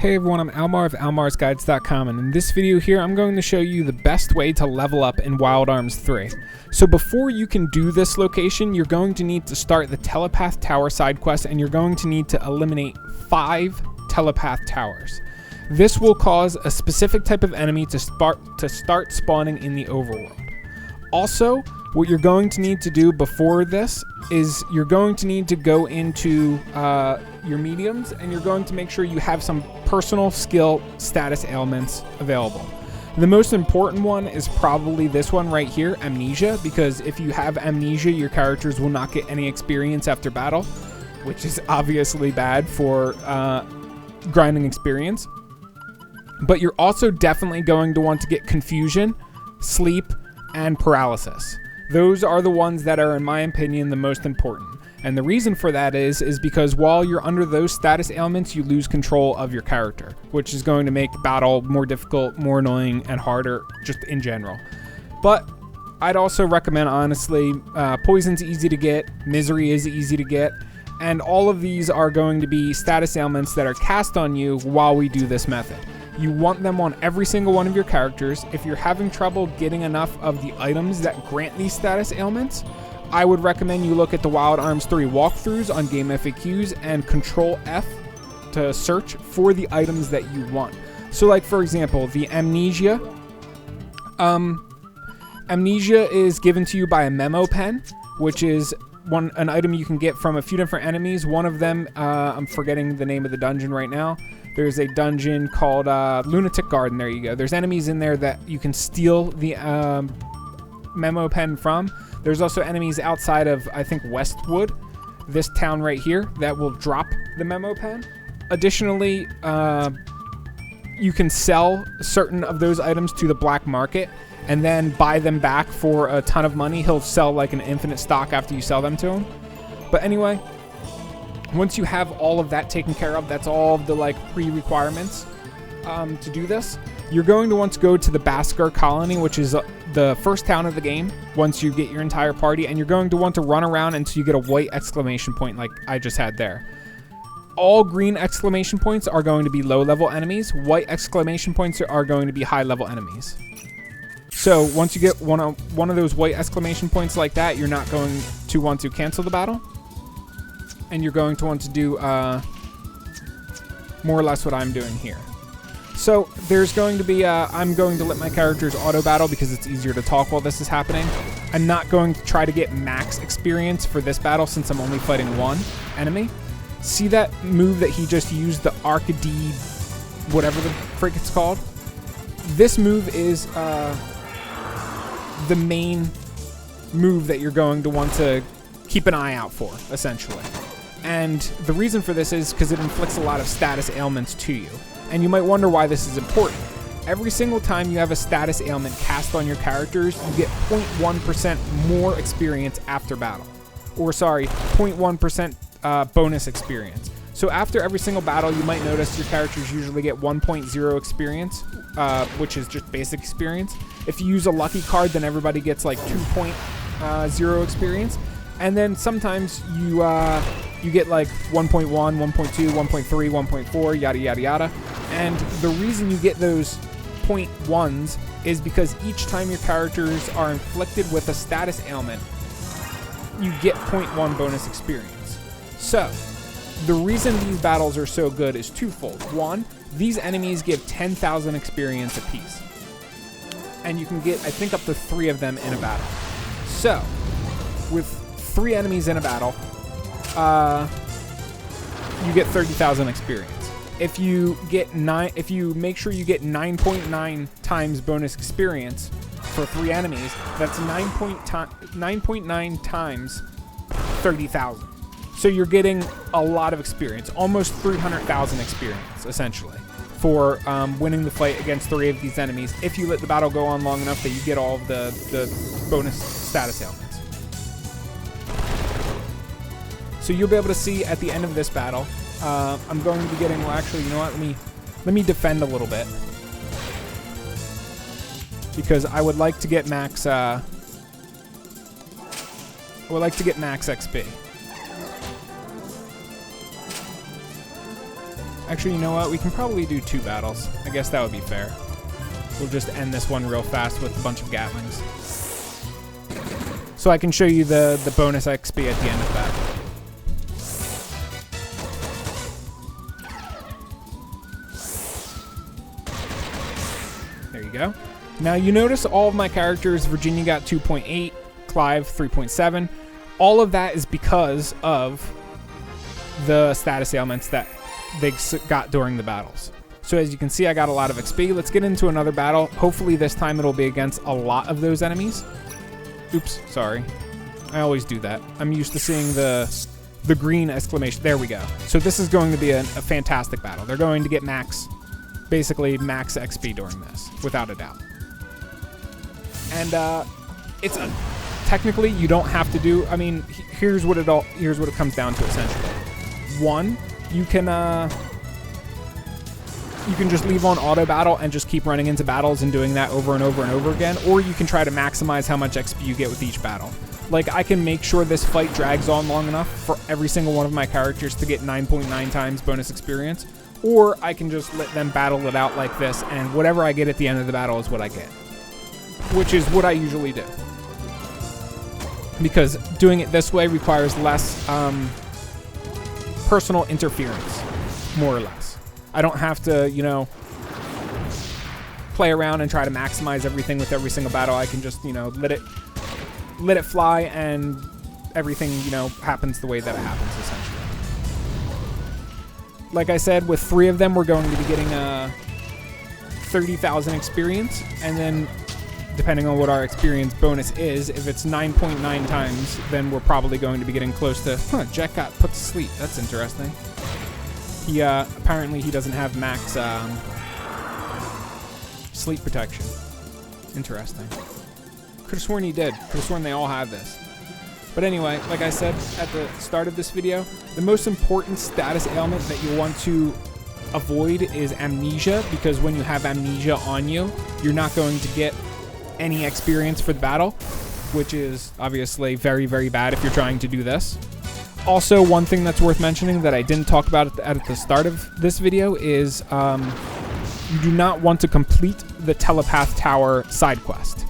Hey everyone, I'm Almar of almarsguides.com, and in this video here I'm going to show you the best way to level up in Wild Arms 3. So before you can do this location, you're going to need to start the Telepath Tower side quest, and you're going to need to eliminate 5 Telepath Towers. This will cause a specific type of enemy to start spawning in the overworld. Also, what you're going to need to do before this is you're going to need to go into your mediums, and you're going to make sure you have some personal skill status ailments available. The most important one is probably this one right here, Amnesia, because if you have Amnesia, your characters will not get any experience after battle, which is obviously bad for grinding experience. But you're also definitely going to want to get Confusion, Sleep, and Paralysis. Those are the ones that are, in my opinion, the most important. And the reason for that is because while you're under those status ailments, you lose control of your character, which is going to make battle more difficult, more annoying, and harder just in general. But I'd also recommend, honestly, Poison's easy to get, Misery is easy to get, and all of these are going to be status ailments that are cast on you while we do this method. You want them on every single one of your characters. If you're having trouble getting enough of the items that grant these status ailments, I would recommend you look at the Wild Arms 3 walkthroughs on Game FAQs and Control F to search for the items that you want. So like, for example, the Amnesia. Amnesia is given to you by a memo pen, which is an item you can get from a few different enemies. One of them, I'm forgetting the name of the dungeon right now. There's a dungeon called Lunatic Garden. There you go. There's enemies in there that you can steal the memo pen from. There's also enemies outside of, I think, Westwood, this town right here, that will drop the memo pen. Additionally, you can sell certain of those items to the black market and then buy them back for a ton of money. He'll sell like an infinite stock after you sell them to him. But anyway, once you have all of that taken care of, that's all of the like pre-requirements to do this. You're going to want to go to the Baskar colony, which is the first town of the game once you get your entire party, and you're going to want to run around until you get a white exclamation point like I just had there. All green exclamation points are going to be low-level enemies. White exclamation points are going to be high-level enemies. So once you get one of those white exclamation points like that, you're not going to want to cancel the battle. And you're going to want to do more or less what I'm doing here. So there's going to be, I'm going to let my characters auto battle because it's easier to talk while this is happening. I'm not going to try to get max experience for this battle since I'm only fighting one enemy. See that move that he just used, the Arcade, whatever the frick it's called? This move is the main move that you're going to want to keep an eye out for, essentially. And the reason for this is because it inflicts a lot of status ailments to you. And you might wonder why this is important. Every single time you have a status ailment cast on your characters, you get 0.1% more experience after battle. Or sorry, 0.1% bonus experience. So after every single battle, you might notice your characters usually get 1.0 experience, which is just basic experience. If you use a lucky card, then everybody gets like 2.0 experience. And then sometimes you get like 1.1, 1.2, 1.3, 1.4, yada, yada, yada. And the reason you get those 0.1s is because each time your characters are inflicted with a status ailment, you get 0.1 bonus experience. So the reason these battles are so good is twofold. One, these enemies give 10,000 experience apiece. And you can get, I think, up to 3 of them in a battle. So with 3 enemies in a battle, you get 30,000 experience. If you make sure you get 9.9 times bonus experience for 3 enemies, that's 9.9 times 30,000. So you're getting a lot of experience, almost 300,000 experience, essentially, for winning the fight against 3 of these enemies if you let the battle go on long enough that you get all of the bonus status ailments. So you'll be able to see at the end of this battle, I'm going to be getting, well, actually, you know what? Let me defend a little bit, because I would like to get max. I would like to get max XP. Actually, you know what? We can probably do 2 battles. I guess that would be fair. We'll just end this one real fast with a bunch of Gatlings. So I can show you the bonus XP at the end of that. There you go. Now you notice all of my characters, Virginia got 2.8, Clive 3.7. All of that is because of the status ailments that they got during the battles. So as you can see, I got a lot of XP. Let's get into another battle. Hopefully this time it'll be against a lot of those enemies. Oops, sorry. I always do that. I'm used to seeing the green exclamation. There we go. So this is going to be a fantastic battle. They're going to get basically max XP during this, without a doubt. And technically you don't have to do. I mean, here's what it comes down to essentially. One, you can just leave on auto battle and just keep running into battles and doing that over and over and over again, or you can try to maximize how much XP you get with each battle. Like, I can make sure this fight drags on long enough for every single one of my characters to get 9.9 times bonus experience, or I can just let them battle it out like this, and whatever I get at the end of the battle is what I get, which is what I usually do. Because doing it this way requires less personal interference, more or less. I don't have to, you know, play around and try to maximize everything with every single battle. I can just, you know, let it fly, and everything, you know, happens the way that it happens, essentially. Like I said, with 3 of them, we're going to be getting 30,000 experience, and then depending on what our experience bonus is, if it's 9.9 times, then we're probably going to be getting close to, Jet got put to sleep. That's interesting. He, apparently he doesn't have max, sleep protection. Interesting. Could have sworn he did. Could have sworn they all have this. But anyway, like I said at the start of this video, the most important status ailment that you want to avoid is amnesia, because when you have amnesia on you, you're not going to get any experience for the battle, which is obviously very, very bad if you're trying to do this. Also, one thing that's worth mentioning that I didn't talk about at the start of this video is you do not want to complete the Telepath Tower side quest.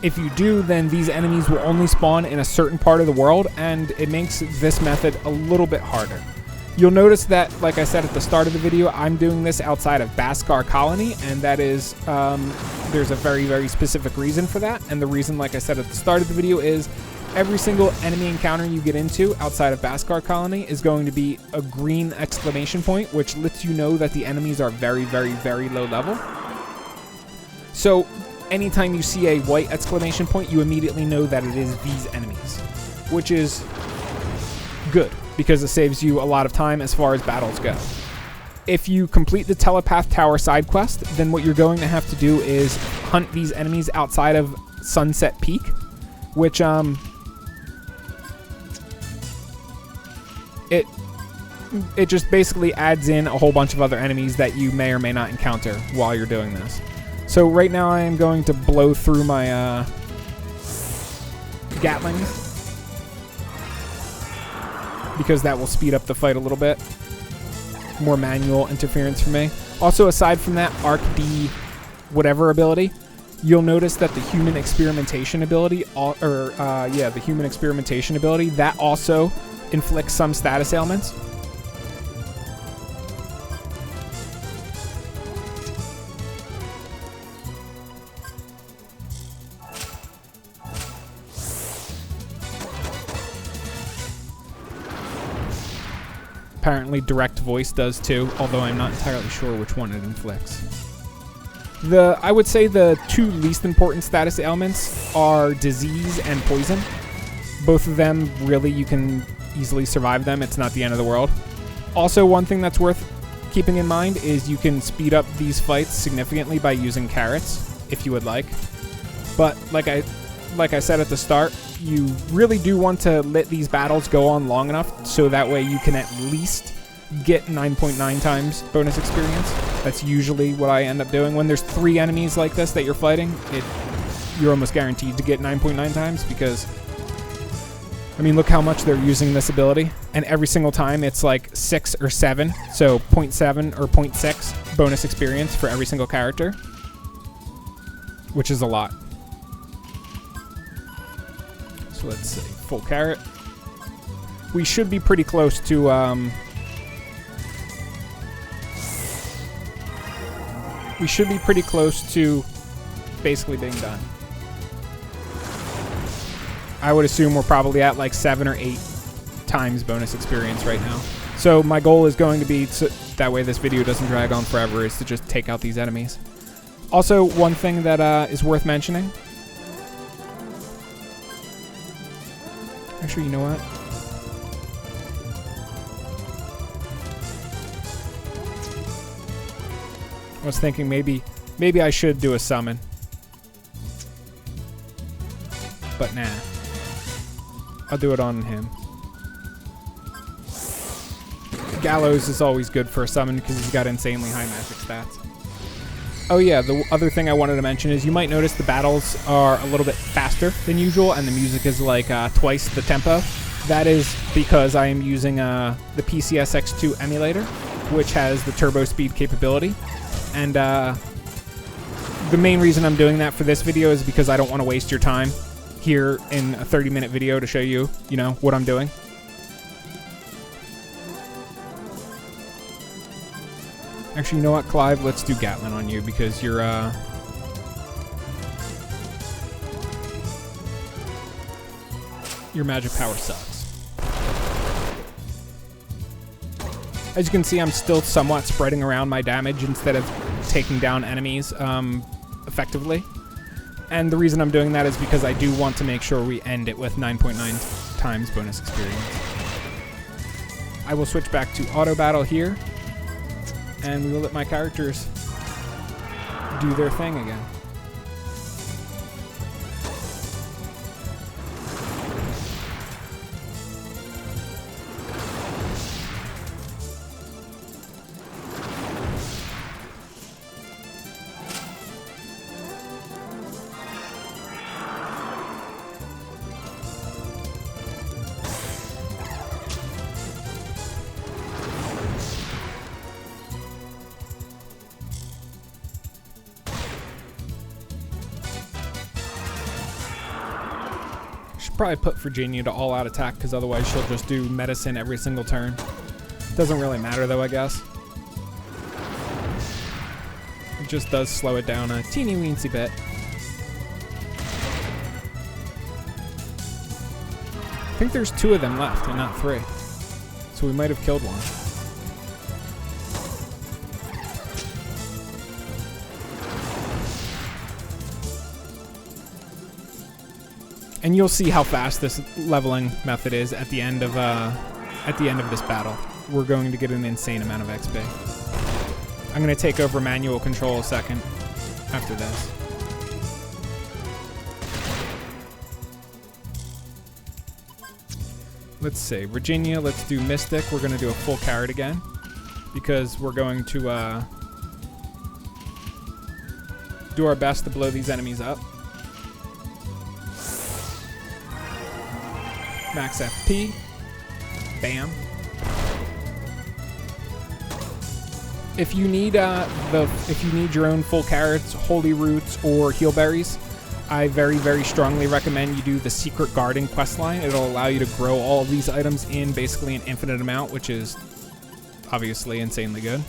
If you do, then these enemies will only spawn in a certain part of the world, and it makes this method a little bit harder. You'll notice that, like I said at the start of the video, I'm doing this outside of Bhaskar Colony, and that is, there's a very, very specific reason for that. And the reason, like I said at the start of the video, is every single enemy encounter you get into outside of Bhaskar Colony is going to be a green exclamation point, which lets you know that the enemies are very, very, very low level. So anytime you see a white exclamation point, you immediately know that it is these enemies, which is good because it saves you a lot of time as far as battles go. If you complete the Telepath Tower side quest, then what you're going to have to do is hunt these enemies outside of Sunset Peak, which it just basically adds in a whole bunch of other enemies that you may or may not encounter while you're doing this. So right now I am going to blow through my Gatlings, because that will speed up the fight a little bit. More manual interference for me. Also, aside from that Arc D whatever ability, you'll notice that the human experimentation ability, the human experimentation ability, that also inflicts some status ailments. Apparently direct voice does too, although I'm not entirely sure which one it inflicts. I would say the 2 least important status ailments are disease and poison. Both of them, really, you can easily survive them. It's not the end of the world. Also, one thing that's worth keeping in mind is you can speed up these fights significantly by using carrots, if you would like. But like I said at the start, you really do want to let these battles go on long enough so that way you can at least get 9.9 times bonus experience. That's usually what I end up doing. When there's 3 enemies like this that you're fighting, you're almost guaranteed to get 9.9 times, because I mean, look how much they're using this ability. And every single time it's like 6 or 7. So 0.7 or 0.6 bonus experience for every single character. Which is a lot. So let's see. Full carrot. We should be pretty close to... we should be pretty close to basically being done. I would assume we're probably at like 7 or 8 times bonus experience right now. So my goal is going to be, that way this video doesn't drag on forever, is to just take out these enemies. Also, one thing that is worth mentioning. Actually, you know what? I was thinking maybe I should do a summon. But nah. I'll do it on him. Gallows is always good for a summon because he's got insanely high magic stats. Oh yeah, the other thing I wanted to mention is you might notice the battles are a little bit faster than usual and the music is like twice the tempo. That is because I am using the PCSX2 emulator, which has the turbo speed capability. And the main reason I'm doing that for this video is because I don't want to waste your time here in a 30-minute video to show you, you know, what I'm doing. Actually, you know what, Clive? Let's do Gatlin on you because your magic power sucks. As you can see, I'm still somewhat spreading around my damage instead of taking down enemies effectively. And the reason I'm doing that is because I do want to make sure we end it with 9.9 times bonus experience. I will switch back to auto battle here, and we will let my characters do their thing again. Probably put Virginia to all-out attack because otherwise she'll just do medicine every single turn. Doesn't really matter though, I guess. It just does slow it down a teeny weensy bit. I think there's 2 of them left and not 3. So we might have killed one. And you'll see how fast this leveling method is at the end of this battle. We're going to get an insane amount of XP. I'm going to take over manual control a second after this. Let's see, Virginia, let's do Mystic. We're going to do a full carrot again because we're going to do our best to blow these enemies up. Max FP. Bam. If you need your own full carrots, holy roots, or heal berries, I very, very strongly recommend you do the Secret Garden questline. It'll allow you to grow all of these items in basically an infinite amount, which is obviously insanely good.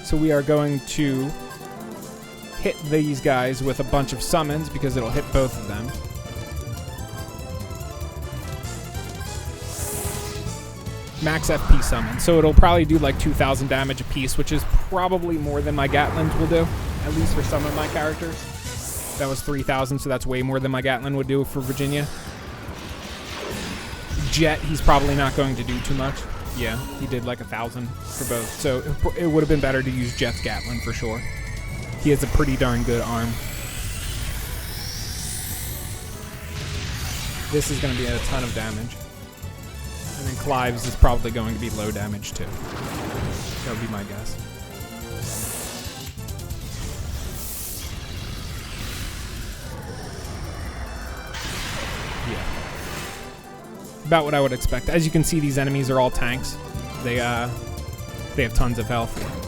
So we are going to hit these guys with a bunch of summons because it'll hit both of them. Max FP summon, so it'll probably do like 2,000 damage a piece, which is probably more than my Gatlins will do, at least for some of my characters. That was 3,000, so that's way more than my Gatlin would do for Virginia. Jet, he's probably not going to do too much. Yeah, he did like 1,000 for both, so it would have been better to use Jet's Gatlin for sure. He has a pretty darn good arm. This is going to be a ton of damage. And then Clive's is probably going to be low damage too. That would be my guess. Yeah. about what I would expect. As you can see, these enemies are all tanks. They have tons of health.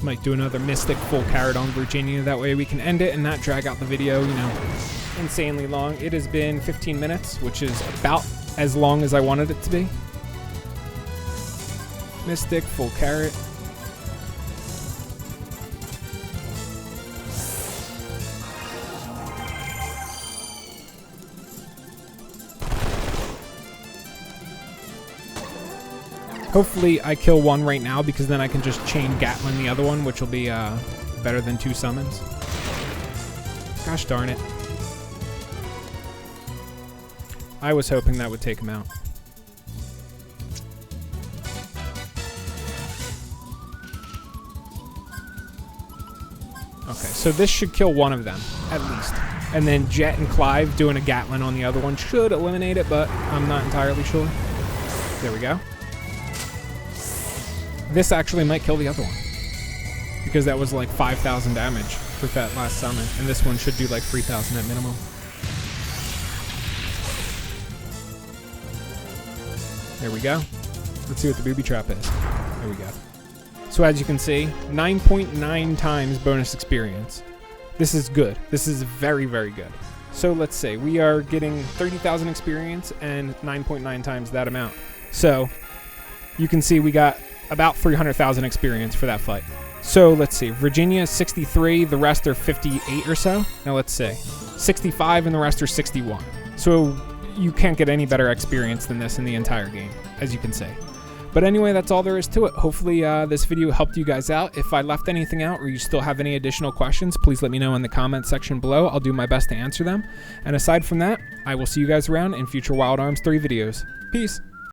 Might do another Mystic full carrot on Virginia. That way we can end it and not drag out the video, you know, insanely long. It has been 15 minutes, which is about as long as I wanted it to be. Mystic full carrot. Hopefully I kill one right now, because then I can just chain Gatlin the other one, which will be better than 2 summons. Gosh darn it. I was hoping that would take him out. Okay, so this should kill one of them, at least. And then Jet and Clive doing a Gatlin on the other one should eliminate it, but I'm not entirely sure. There we go. This actually might kill the other one, because that was like 5,000 damage for that last summon, and this one should do like 3,000 at minimum. There we go. Let's see what the booby trap is. There we go. So as you can see, 9.9 times bonus experience. This is good. This is very, very good. So let's say we are getting 30,000 experience and 9.9 times that amount. So you can see we got about 300,000 experience for that fight. So let's see, Virginia is 63, the rest are 58 or so. Now let's see, 65 and the rest are 61. So you can't get any better experience than this in the entire game, as you can see. But anyway, that's all there is to it. Hopefully this video helped you guys out. If I left anything out or you still have any additional questions, please let me know in the comment section below. I'll do my best to answer them. And aside from that, I will see you guys around in future Wild Arms 3 videos. Peace.